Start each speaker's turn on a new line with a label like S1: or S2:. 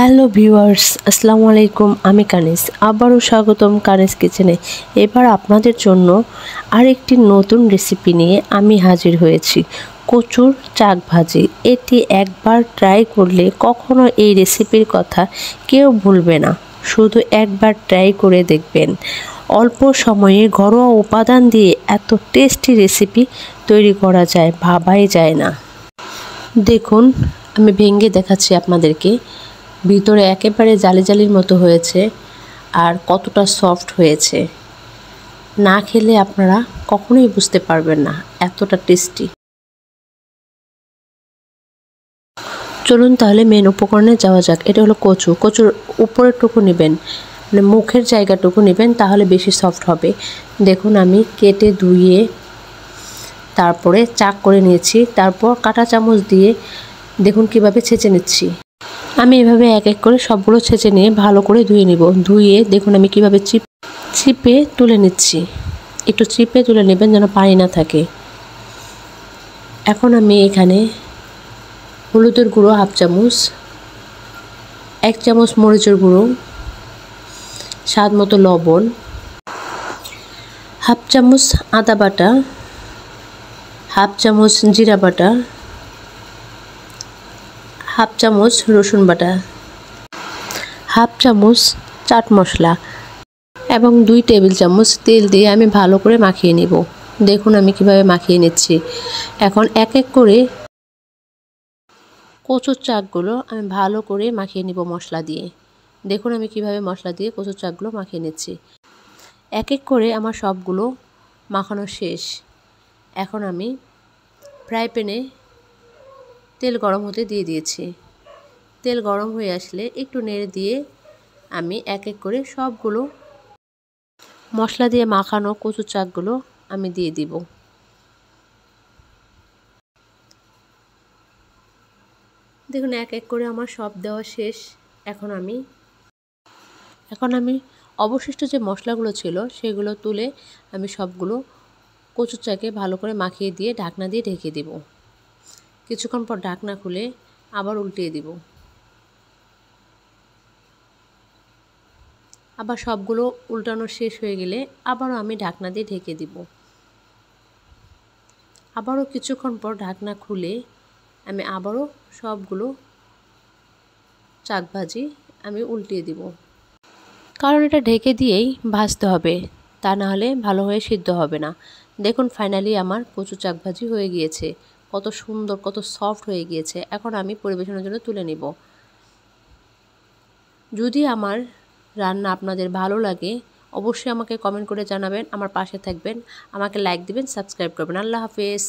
S1: Hello viewers, আসসালামু আলাইকুম। আমি কানিস, আবারও স্বাগতম কানিস কিচেনে। এবার আপনাদের জন্য আরেকটি নতুন রেসিপি নিয়ে আমি হাজির হয়েছি, কচুর চাক ভাজি। এটি একবার ট্রাই করলে কখনো এই রেসিপির কথা কেউ ভুলবে না। শুধু একবার ট্রাই করে দেখবেন। অল্প সময়ে ঘরোয়া উপাদান দিয়ে এত টেস্টি রেসিপি তৈরি করা যায়, ভাবাই যায় না। দেখুন, আমি ভেঙে দেখাচ্ছি আপনাদেরকে। ভিতরে একেবারে জালি জালির মতো হয়েছে আর কতটা সফট হয়েছে, না খেলে আপনারা কখনোই বুঝতে পারবেন না এতটা টেস্টি। চলুন তাহলে মেন উপকরণে যাওয়া যাক। এটা হলো কচু। কচুর উপরের টুকু নেবেন, মানে মুখের জায়গাটুকু নেবেন, তাহলে বেশি সফট হবে। দেখুন, আমি কেটে ধুয়ে তারপরে চাক করে নিয়েছি। তারপর কাঁটা চামচ দিয়ে দেখুন কিভাবে ছেঁচে নিচ্ছি। আমি এভাবে এক এক করে সবগুলো ছেঁচে নিয়ে ভালো করে ধুয়ে নিব। ধুয়ে দেখুন আমি কিভাবে চিপে তুলে নিচ্ছি। একটু চিপে তুলে নেবেন যেন পানি না থাকে। এখন আমি এখানে হলুদের গুঁড়ো হাফ চামচ, 1 চামচ মরিচের গুঁড়ো, স্বাদ মতো লবণ, হাফ চামচ আদা বাটা, হাফ চামচ জিরা বাটা, হাফ চামচ রসুন বাটা, হাফ চামচ চাট মশলা এবং 2 টেবিল চামচ তেল দিয়ে আমি ভালো করে মাখিয়ে নিব। দেখুন আমি কিভাবে মাখিয়ে নিচ্ছি। এখন এক এক করে কচুর চাকগুলো আমি ভালো করে মাখিয়ে নিব মশলা দিয়ে। দেখুন আমি কিভাবে মশলা দিয়ে কচুর চাকগুলো মাখিয়ে নিচ্ছি। এক এক করে আমার সবগুলো মাখানো শেষ। এখন আমি ফ্রাই প্যানে তেল গরম হতে দিয়ে দিয়েছি। তেল গরম হয়ে আসলে একটু নেড়ে দিয়ে আমি এক এক করে সবগুলো মশলা দিয়ে মাখানো কচুর চাকগুলো আমি দিয়ে দিব। দেখুন এক এক করে আমার সব দেওয়া শেষ। এখন আমি অবশিষ্ট যে মশলাগুলো ছিল সেগুলো তুলে আমি সবগুলো কচুর চাকে ভালো করে মাখিয়ে দিয়ে ঢাকনা দিয়ে ঢেকে দিব। কিছুক্ষণ পর ঢাকনা খুলে আবার উল্টিয়ে দিব। আবার সবগুলো উল্টানো শেষ হয়ে গেলে আবারও আমি ঢাকনা দিয়ে ঢেকে দিব। আবারও কিছুক্ষণ পর ঢাকনা খুলে আমি আবারও সবগুলো চাক ভাজি আমি উল্টিয়ে দিব, কারণ এটা ঢেকে দিয়েই ভাজতে হবে, তা না হলে ভালো হয়ে সিদ্ধ হবে না। দেখুন ফাইনালি আমার কচু চাক ভাজি হয়ে গিয়েছে। কত সুন্দর, কত সফট হয়ে গিয়েছে। এখন আমি পরিবেশনের জন্য তুলে নিব। যদি আমার রান্না আপনাদের ভালো লাগে অবশ্যই আমাকে কমেন্ট করে জানাবেন, আমার পাশে থাকবেন, আমাকে লাইক দিবেন, সাবস্ক্রাইব করবেন। আল্লাহ হাফেজ।